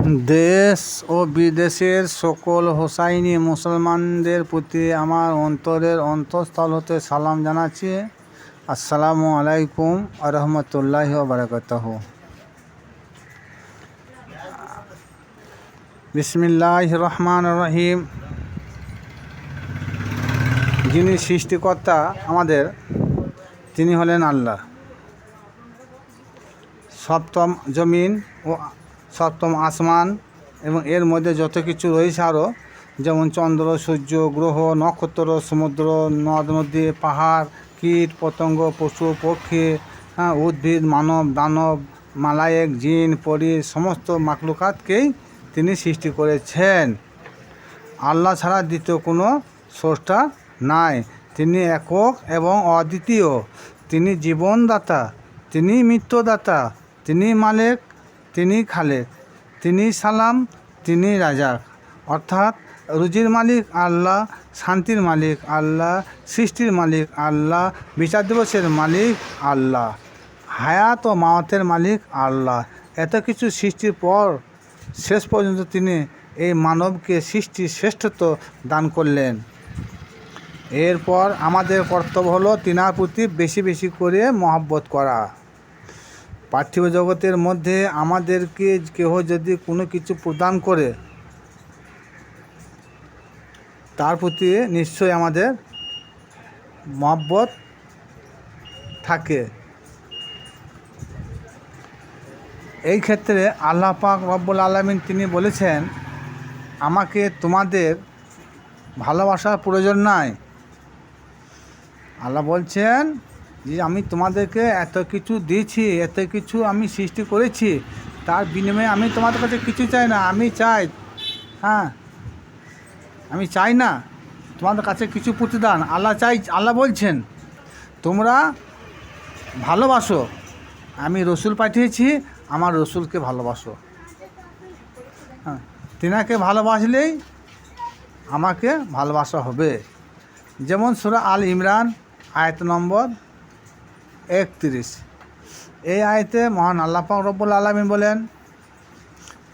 দেশ ও বিদেশের সকল হোসাইনি মুসলমানদের প্রতি আমার অন্তরের অন্তঃস্থল হতে সালাম জানাচ্ছি। আসসালামু আলাইকুম ওয়া রাহমাতুল্লাহি ওয়া বারাকাতুহু। বিসমিল্লাহির রহমানির রহিম। যিনি সৃষ্টিকর্তা আমাদের, তিনি হলেন আল্লাহ। সপ্তম জমিন ও সপ্তম আসমান এবং এর মধ্যে যত কিছু রয়েছে আরও, যেমন চন্দ্র, সূর্য, গ্রহ, নক্ষত্র, সমুদ্র, নদ নদী, পাহাড়, কীট পতঙ্গ, পশু পক্ষী, উদ্ভিদ, মানব দানব, মালায়েক, জিন, পরী, সমস্ত মাখলুকাতকেই তিনি সৃষ্টি করেছেন। আল্লাহ ছাড়া দ্বিতীয় কোনো স্রষ্টা নাই। তিনি একক এবং অদ্বিতীয়। তিনি জীবনদাতা, তিনি মৃত্যুদাতা, তিনি মালিক, তিনি খালেক, তিনি সালাম, তিনি রাজাক। অর্থাৎ রুজির মালিক আল্লাহ, শান্তির মালিক আল্লাহ, সৃষ্টির মালিক আল্লাহ, বিচার দিবসের মালিক আল্লাহ, হায়াত ও মাওয়াতের মালিক আল্লাহ। এত কিছু সৃষ্টির পর শেষ পর্যন্ত তিনি এই মানবকে সৃষ্টির শ্রেষ্ঠত্ব দান করলেন। এরপর আমাদের কর্তব্য হলো তিনার প্রতি বেশি বেশি করে মহব্বত করা। পার্থিব জগতের মধ্যে আমাদেরকে কেহ যদি কোনো কিছু প্রদান করে, তার প্রতি নিশ্চয়ই আমাদের মহব্বত থাকে। এই ক্ষেত্রে আল্লাহ পাক রব্বুল আলামিন তিনি বলেছেন, আমাকে তোমাদের ভালোবাসার প্রয়োজন নাই। আল্লাহ বলছেন যে আমি তোমাদেরকে এত কিছু দিয়েছি, এত কিছু আমি সৃষ্টি করেছি, তার বিনিময়ে আমি তোমাদের কাছে কিছু চাই না। আমি চাই, আমি চাই না তোমাদের কাছে কিছু প্রতিদান। আল্লাহ বলছেন তোমরা ভালোবাসো, আমি রসুল পাঠিয়েছি, আমার রসুলকে ভালোবাসো। তিনাকে ভালোবাসলেই আমাকে ভালোবাসা হবে। যেমন সূরা আল ইমরান আয়াত নম্বর 31। এই আয়াতে মহান আল্লাহ পাক রব্বুল আলামিন বলেন,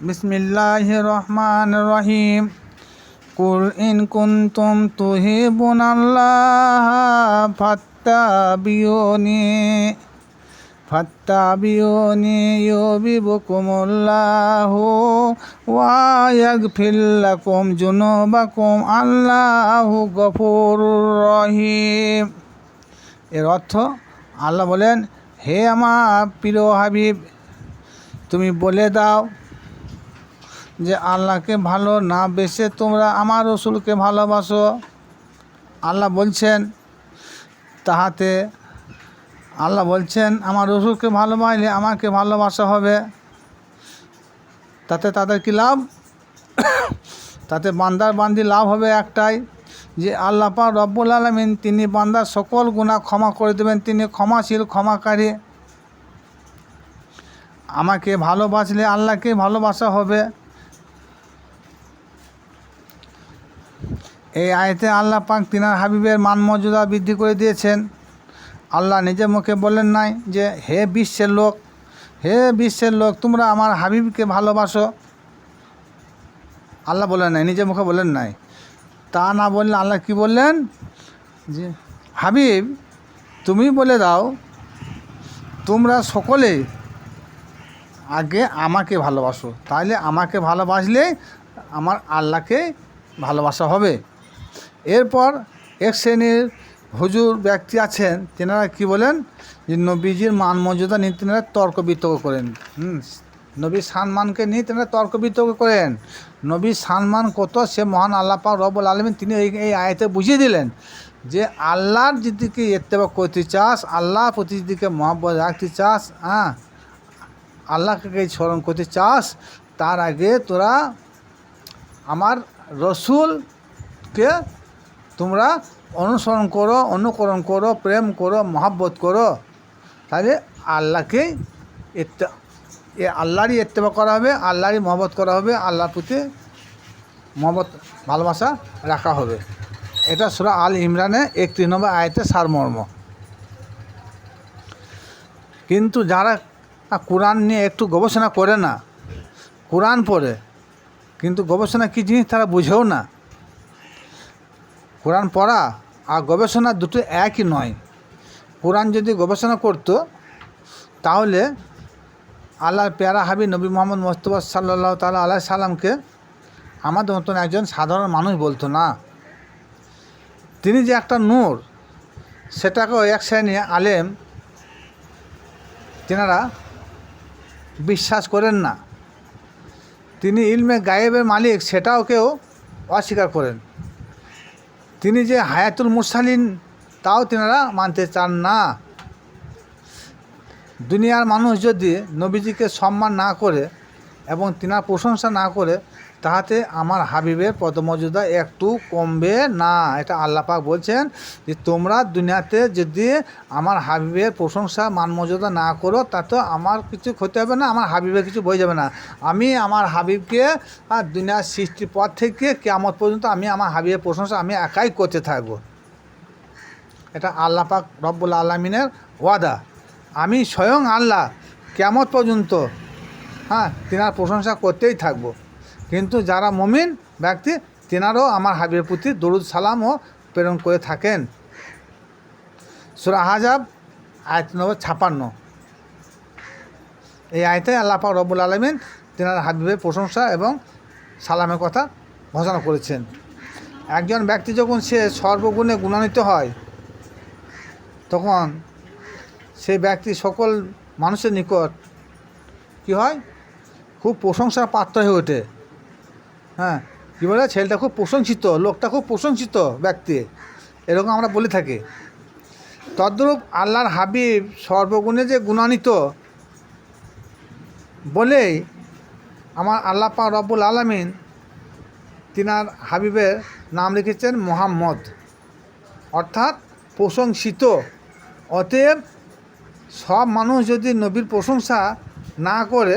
বিসমিল্লাহির রহমানির রহিম, কুল ইন কুনতুম তুহিবুনাল্লাহা ফাত্তাবিউনি ইউহিব্বুকুমুল্লাহু ওয়া ইয়াগফির লাকুম যুনুবাকুম আল্লাহু গফুরুর রহিম। এর অর্থ, আল্লাহ বলেন, হে আমার প্রিয় হাবিব, তুমি বলে দাও যে আল্লাহকে ভালো না বেসে তোমরা আমার রসুলকে ভালোবাসো। আল্লাহ বলছেন আমার রসুলকে ভালোবাসলে আমাকে ভালোবাসা হবে। তাতে তাদের কি লাভ? তাতে বান্দি লাভ হবে একটাই, যে আল্লাহ পাক রব্বুল আলামিন তিনি বান্দার সকল গুনাহ ক্ষমা করে দেবেন। তিনি ক্ষমাশীল, ক্ষমাকারী। আমাকে ভালোবাসলে আল্লাহকে ভালোবাসা হবে। এই আয়াতে আল্লাহ পাক তিনার হাবিবের মান মর্যাদা বৃদ্ধি করে দিয়েছেন। আল্লাহ নিজের মুখে বলেন নাই যে হে বিশ্বের লোক তোমরা আমার হাবিবকে ভালোবাসো। আল্লাহ বলেন নাই, নিজের মুখে বলেন নাই। তা না বললে আল্লাহ কি বললেন, যে হাবিব তুমি বলে দাও তোমরা সকলে আগে আমাকে ভালোবাসো, তাহলে আমাকে ভালোবাসলে আমার আল্লাহকে ভালোবাসা হবে। এরপর এক শ্রেণীর হুজুর ব্যক্তি আছেন, তেনারা কি বলেন, যে নবীজির মান মর্যাদা নিয়ে তেনারা তর্ক বিতর্ক করেন। নবীর সম্মানকে নিয়ে তেনারা তর্ক বিতর্ক করেন। নবীর সম্মান কত সে মহান আল্লাহ পাক রব্বুল আলামিন তিনি এই আয়াতে বুঝিয়ে দিলেন, যে আল্লাহর যেদিকে ইত্তেবা করতে চাস, আল্লাহর প্রতি যেদিকে মহব্বত রাখতে চাস, আল্লাহকে স্মরণ করতে চাস, তার আগে তোরা আমার রসুলকে তোমরা অনুকরণ করো, প্রেম করো, মহব্বত করো। তাহলে আল্লাহরই ইত্তেবা করা হবে, আল্লাহরই মহব্বত করা হবে, আল্লাহর প্রতি মহব্বত ভালোবাসা রাখা হবে। এটা সূরা আল ইমরানে 31 নম্বর আয়াতের সারমর্ম। কিন্তু যারা কোরআন নিয়ে একটু গবেষণা করে না, কোরআন পড়ে, কিন্তু গবেষণা কী জিনিস তারা বুঝেও না। কোরআন পড়া আর গবেষণা দুটো একই নয়। কোরআন যদি গবেষণা করতো তাহলে আল্লাহর প্যারা হাবিব নবী মোহাম্মদ মুস্তাফা সাল্লাল্লাহু তাআলা আলাইহি সাল্লামকে আমাদের মতন একজন সাধারণ মানুষ বলতো না। তিনি যে একটা নূর, সেটাকেও এক শ্রেণী আলেম তেনারা বিশ্বাস করেন না। তিনি ইলমে গায়েবের মালিক, সেটাও কেউ অস্বীকার করেন। তিনি যে হায়াতুল মুরসালিন, তাও তেনারা মানতে চান না। দুনিয়ার মানুষ যদি নবীজিকে সম্মান না করে এবং তিনার প্রশংসা না করে, তাহাতে আমার হাবিবের পদমর্যাদা একটু কমবে না। এটা আল্লাহ পাক বলছেন যে তোমরা দুনিয়াতে যদি আমার হাবিবের প্রশংসা মান মর্যাদা না করো, তাতে আমার কিছু ক্ষতি হবে না, আমার হাবিবের কিছু বয়ে যাবে না। আমি আমার হাবিবকে দুনিয়ার সৃষ্টির পর থেকে কিয়ামত পর্যন্ত আমি আমার হাবিবের প্রশংসা আমি একাই করতে থাকবো। এটা আল্লাহ পাক রব্বুল আলামিনের ওয়াদা। আমি স্বয়ং আল্লাহ কিয়ামত পর্যন্ত তিনার প্রশংসা করতেই থাকবো। কিন্তু যারা মুমিন ব্যক্তি, তিনারও আমার হাবিবের প্রতি দরুদ সালামও প্রেরণ করে থাকেন। সূরা আহজাব আয়াত নম্বর 56। এই আয়াতে আল্লাহ পাক রব্বুল আলামিন তিনার হাবিবের প্রশংসা এবং সালামের কথা ঘোষণা করেছেন। একজন ব্যক্তি যখন সে সর্বগুণে গুণান্বিত হয়, তখন সেই ব্যক্তি সকল মানুষের নিকট কী হয়, খুব প্রশংসার পাত্র হয়ে ওঠে। কী বলে, ছেলেটা খুব প্রশংসিত, লোকটা খুব প্রশংসিত ব্যক্তি, এরকম আমরা বলে থাকি। তদ্রূপ আল্লাহর হাবিব সর্বগুণে যে গুণান্বিত বলেই আমার আল্লাহ পাক রব্বুল আলামিন তিনার হাবিবের নাম লিখেছেন মুহাম্মদ, অর্থাৎ প্রশংসিত। অতএব সব মানুষ যদি নবীর প্রশংসা না করে